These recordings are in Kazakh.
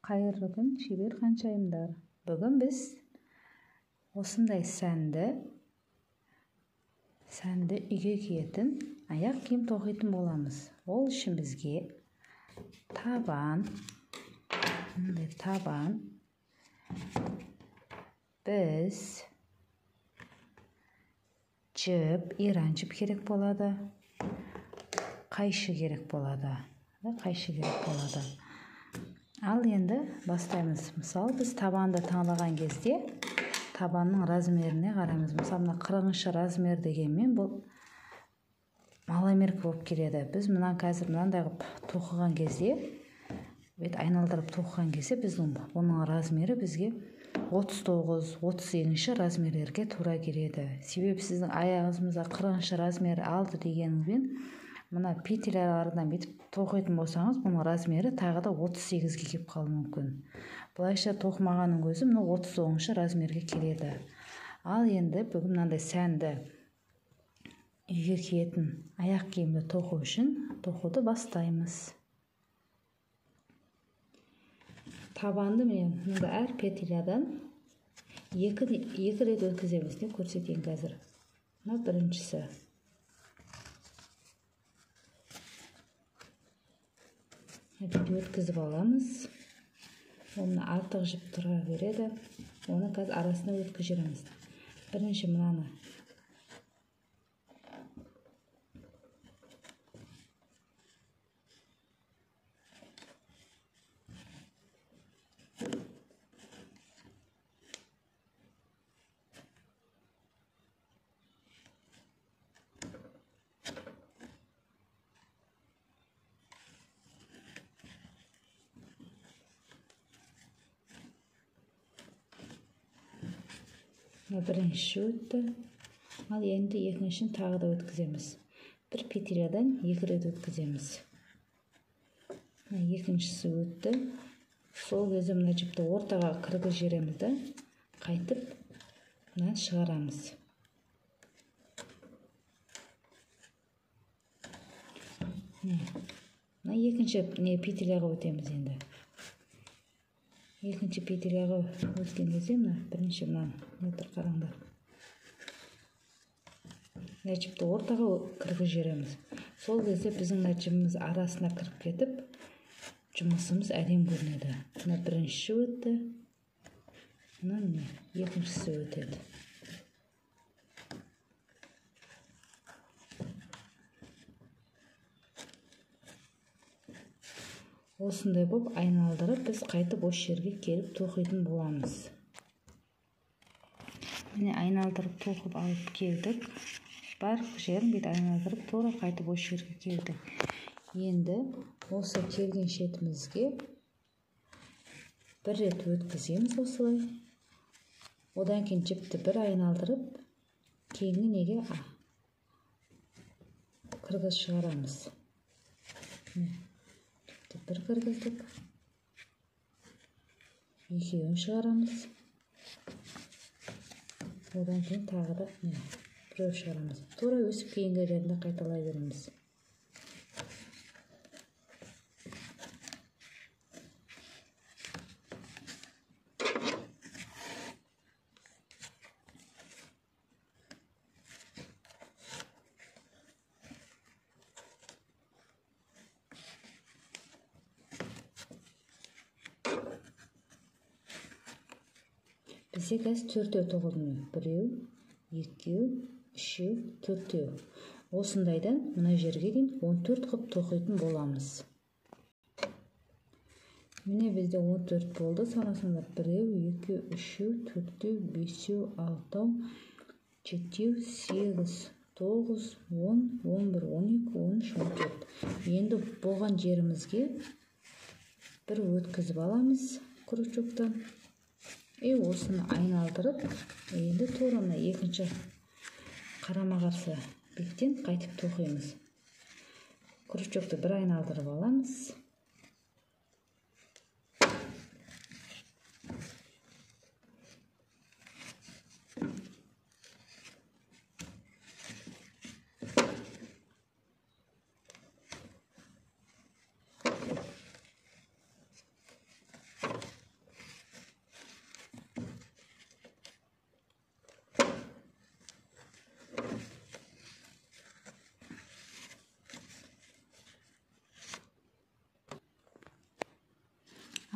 Қайырлы күн, шебер қаншайымдар. Бүгін біз осындай сәнді үйге киетін аяқ киім тоқитын боламыз. Ол үшін бізге табан, біз жіп, иран жіп керек болады, қайшы керек болады. Ал енді бастаймыз. Мысалы, біз табанды таңдаған кезде табанның размеріне қараймыз. Мысалы, мына 40 размер дегенмен бұл маломерка болып келеді. Біз қазір мынандай тоқыған кезде, айналдырып тоқыған кезде оның размері бізге 39-38 размерлерге тура келеді. Себебі сіздің аяғыңызға 40 размер алды дегеніңізбен мына петелялардан бетіп тоқитын болсаңыз, бұның размері тағы да 38-ге келіп қалуы мүмкін. Бұлайша тоқымағаның өзі 39 размерге келеді. Ал енді бүгін мынандай сәнді үйге киетін аяқ киімді тоқу үшін тоқуды бастаймыз. Табанды мында әр петлядан екі рет өткіземіз. Көрсетейін қазір. Мына біріншісі. Өткізіп аламыз. Оны артық жіп тұра береді. Оны қазір арасына өткіземіз. Бірінші мынаны. Бірінші өтті. Ал енді екіншін тағы да өткіземіз. Бір петлядан екі рет өткіземіз. Екіншісі өтті. Сол кезде мына жіпті ортаға кіргіз жерімізді қайтып мынаны шығарамыз. Мына екінші петляға өтеміз енді. Екінші петляға өткен кезде бірінші мынаны қараңдар. Мына жіпті ортаға кіргіз жереміз. Сол кезде біздің жібіміз арасына кіріп кетіп, жұмысымыз әдем көрінеді. Мына бірінші өтті. Мына екіншісі өтеді. Осындай болып айналдырып, біз қайтып осы жерге келіп тоқитын боламыз. Міне айналдырып тоқып алып келдік. Бар жерін айналдырып, тура қайтып осы жерге келдік. Енді осы келген шетімізге бір рет өткіземіз осылай. Одан кейін жіпті бір айналдырып, кейінгі неге кіргіз шығарамыз. Бір кіргіздік. Екеуін шығарамыз. Одан кейін тағы да біреу шығарамыз. Тура өсіп кейінгілерінде қайталай береміз. Бізде қазір төртеу тоқылды. Біреу, екеу, үшеу, төртеу. Осындайдан мына жерге дейін 14 қып тоқитын боламыз. Міне бізде 14 болды. Санасаңдар. Біреу, екеу, үшеу, төртеу, бесеу, алтау, жетеу, 8, 9, 10, 11, 12, 13, 14. Енді болған жерімізге бір өткізіп аламыз крючоктан. Осыны айналдырып, енді тура екінші қарама-қарсы беттен қайтып тоқимыз. Крючокты бір айналдырып аламыз.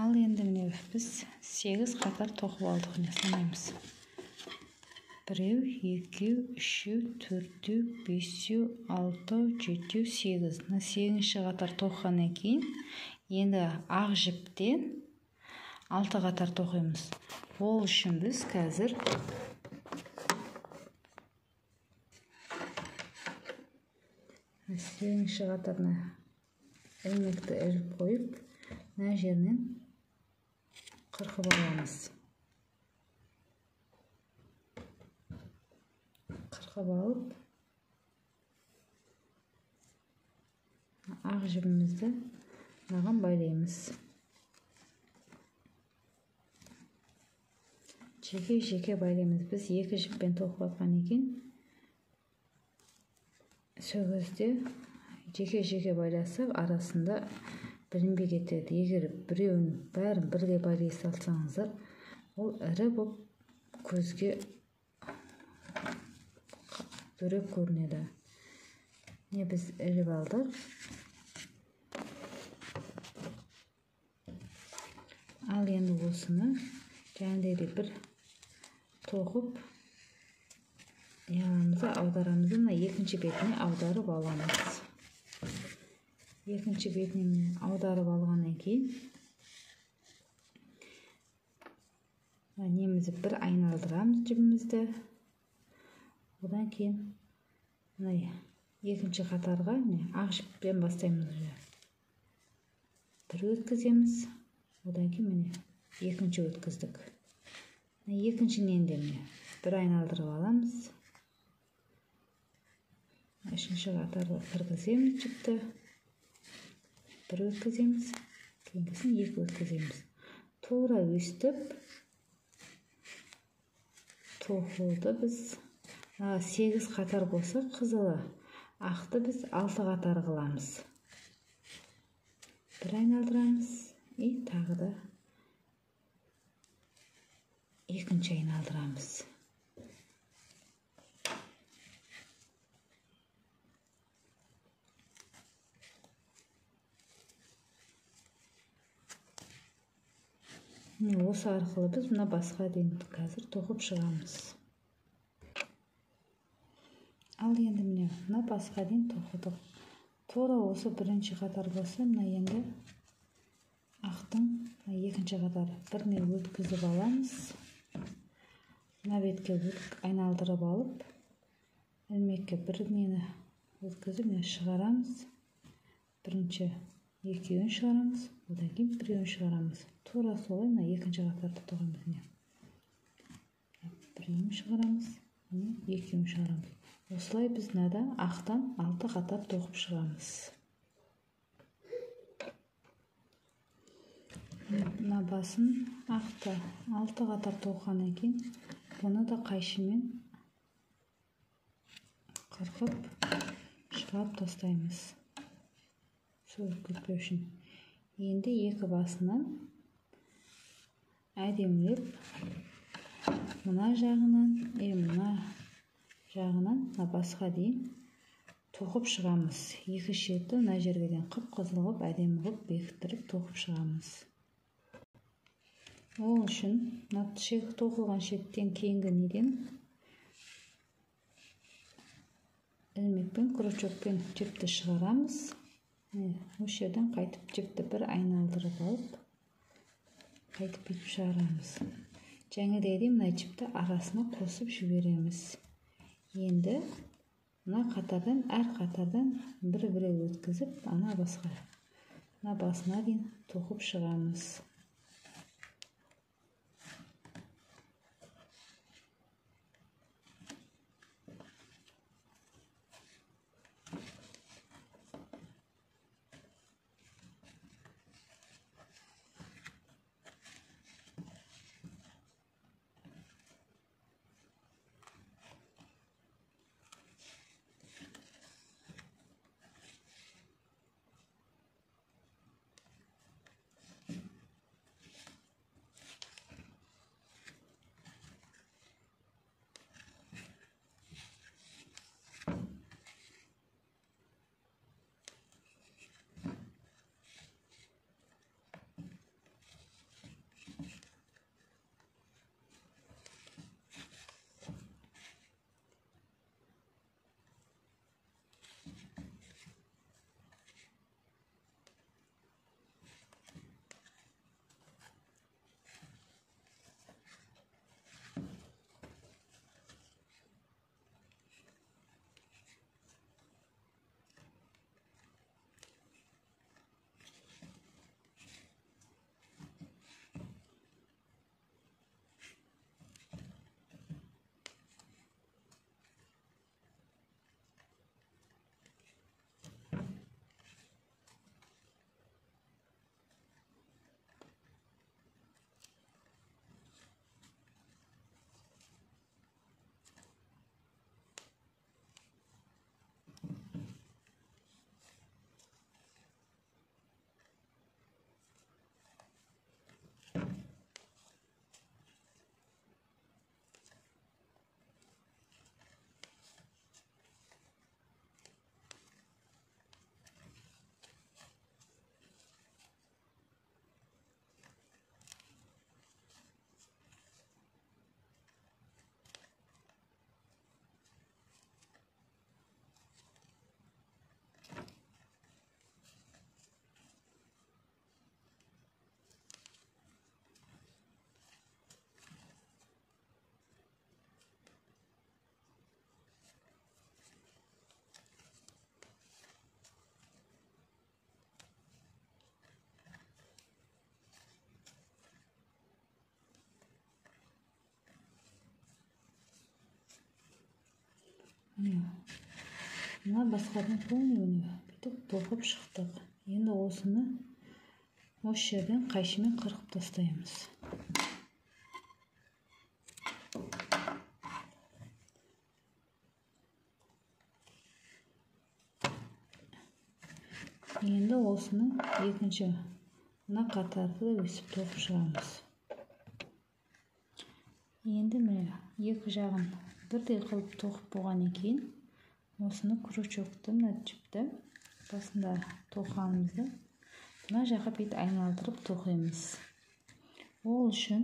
Ал енді міне біз 8 қатар тоқып алдық. Санаймыз. 1, 2, 3, 4, 5, 6, 7, 8. 8-ші қатар тоққаннан кейін енді ақ жіптен 6 қатар тоқимыз. Ол үшін біз қазір сегізінші қатарына ілмекті іліп қойып, мына жерінен қырқып аламыз. Қырқып алып, ақ жібімізді мынаған байлаймыз. Жеке байлаймыз. Біз 2 жіппен тоқып атқан екен. Сөгізде жеке байласақ, арасында білінбей кетеді. Егер біреуін бәрін бірге байлай салсаңыздар, ол ірі болып көзге бөрек көрінеді. Не біз іліп алдық. Ал енді осыны жаңағыдай бір тоқып яғымызды аударамыз. Мына екінші бетіне аударып аламыз. Екінші бетіне аударып алғаннан кейін немізді бір айналдырамыз жібімізді. Одан кейін мына екінші қатарға ақ жіппен бастаймыз. Бір өткіземіз. Одан кейін міне екінші өткіздік. Екіншінен де бір айналдырып аламыз. Үшінші қатарға кіргіземіз жіпті. Бір өткіземіз. Кейінгісін 2 өткіземіз. Тура өстіп тоқылды біз. 8 қатар болса қызылы, ақты біз 6 қатар қыламыз. Бір айналдырамыз. Тағы да екінші айналдырамыз. Осы арқылы біз мына басқа дейін қазір тоқып шығамыз. Ал енді мына басқа дейін тоқыдық. Тура осы бірінші қатар болса, мына енді ақтың екінші қатар біріне өткізіп аламыз. Мына бетке айналдырып алып, ілмекке бірінені өткізіп шығарамыз. Бірінші екеуін шығарамыз, одан кейін біреуін шығарамыз. Тура солай мына екінші қатарды тоқимыз. Біреуін шығарамыз, екеуін шығарамыз. Осылай біз мынада ақтан 6 қатар тоқып шығамыз. Мына басын ақты 6 қатар тоққаннан кейін бұны да қайшымен қырқып шығарып тастаймыз. Сөгіп кетпеу үшін. Енді екі басынан әдемілеп мына жағынан басқа дейін тоқып шығамыз. Екі шеті мына жергеден қып-қызыл қылып, әдемі қылып бекіттіріп тоқып шығамыз. Ол үшін тоқылған шеттен кейінгі неден ілмекпен, крючокпен жіпті шығарамыз. Осы жерден қайтып жіпті бір айналдырып алып, қайтып бетіп шығарамыз. Жаңағыдай мына жіпті арасына қосып жібереміз. Енді мына қатардан, әр қатардан бір-бірі өткізіп, ана басына дейін тоқып шығамыз. мына басқадан полный бүйтіп тоқып шықтық. Енді осыны осы жерден қайшымен қырқып тастаймыз. Енді осыны екінші мына қатарды да өсіп тоқып шығамыз. Енді міне екі жағын бірдей қылып тоқып болғаннан кейін осыны крючокты мына жіпті басында тоқығанымызды мына жаққа бүйтіп айналдырып тоқимыз. Ол үшін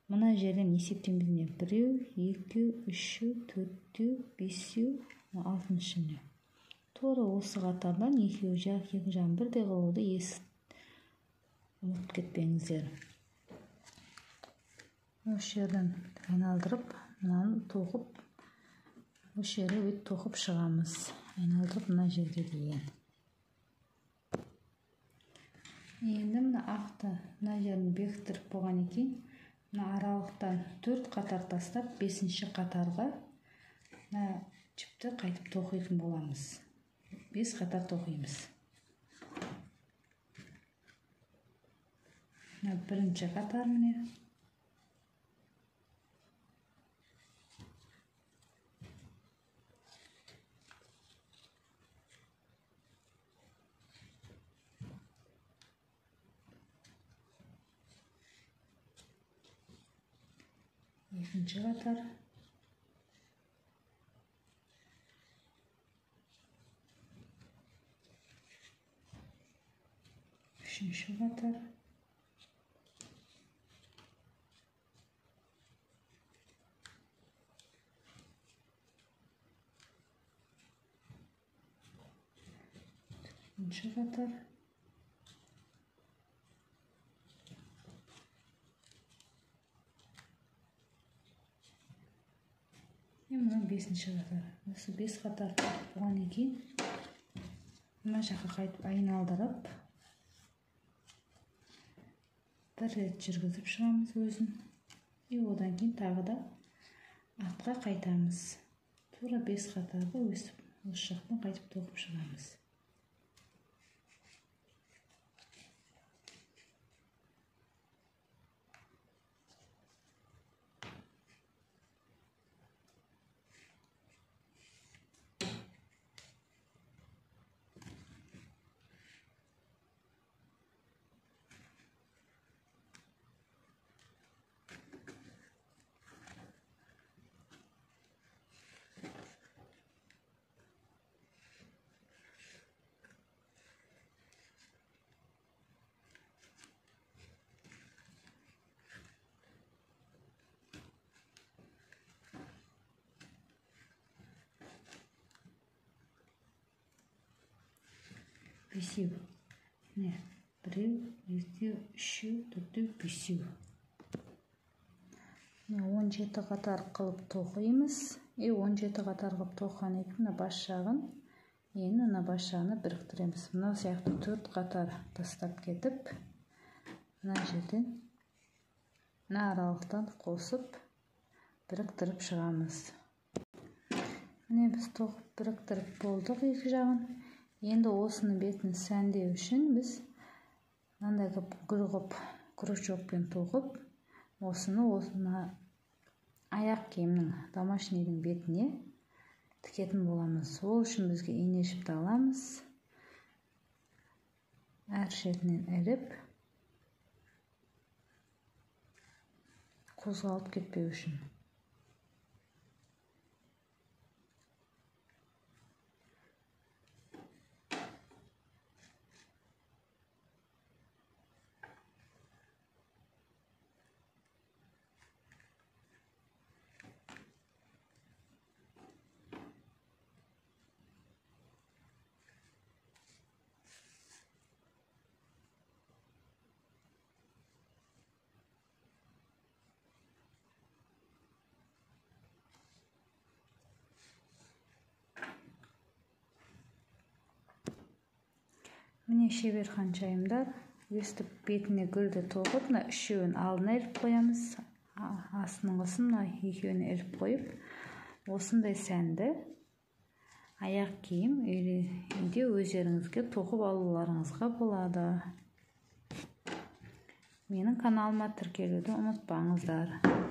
мына жерден есептемеден 1, 2, 3, 4, 5, 6. Тура осы қатардан екі жағын бірдей қылуды ұмытып кетпеңіздер. Осы жерден айналдырып, мынаны тоқып, осы жерге өтіп тоқып шығамыз. Айналдырып мына жерге дейін. Енді мына ақты мына жерін бекіттіріп болғаннан кейін, мына аралықтан 4 қатар тастап, 5-ші қатарға мына жіпті қайтып тоқитын боламыз. 5 қатар тоқимыз. Мына бірінші қатар міне. Екінші қатар. Үшінші қатар. Төртінші қатар. Мына 5-ші қатар. Осы 5 қатар болғаннан кейін мына жаққа қайтып айналдырып бір рет жүргізіп шығамыз өзін. Одан кейін тағы да артқа қайтамыз. Тура 5 қатарды өсіп, осы жақтан қайтып тоқып шығамыз. Бесеу. Міне, 1, 2, 3, 4, 5. 17 қатар қылып тоқимыз. 17 қатар қылып тоққан екен, бас жағын, енді мына бас жағына біріктіреміз. Мына сияқты 4 қатар тастап кетіп, мына жерден мына аралықтан қосып біріктіріп шығамыз. Міне біз тоқып біріктіріп болдық екі жағын. Енді осыны бетін сәндеу үшін біз мынандай қылып крючокпен тоқып, осыны аяқ киімнің домашнийдің бетіне тікетін боламыз. Ол үшін бізге ине жіпті аламыз. Әр шетінен іліп, қозғалып кетпеу үшін. Міне шебер ханшайымдар, өстіп бетіне гүлді тоқып, мына үшеуін алдына іліп қоямыз. Астының қысын мына екеуіне іліп қойып, осындай сәнді аяқ киім үйде өздеріңізге тоқып алуларыңызға болады. Менің каналыма тіркелуді ұмытпаңыздар.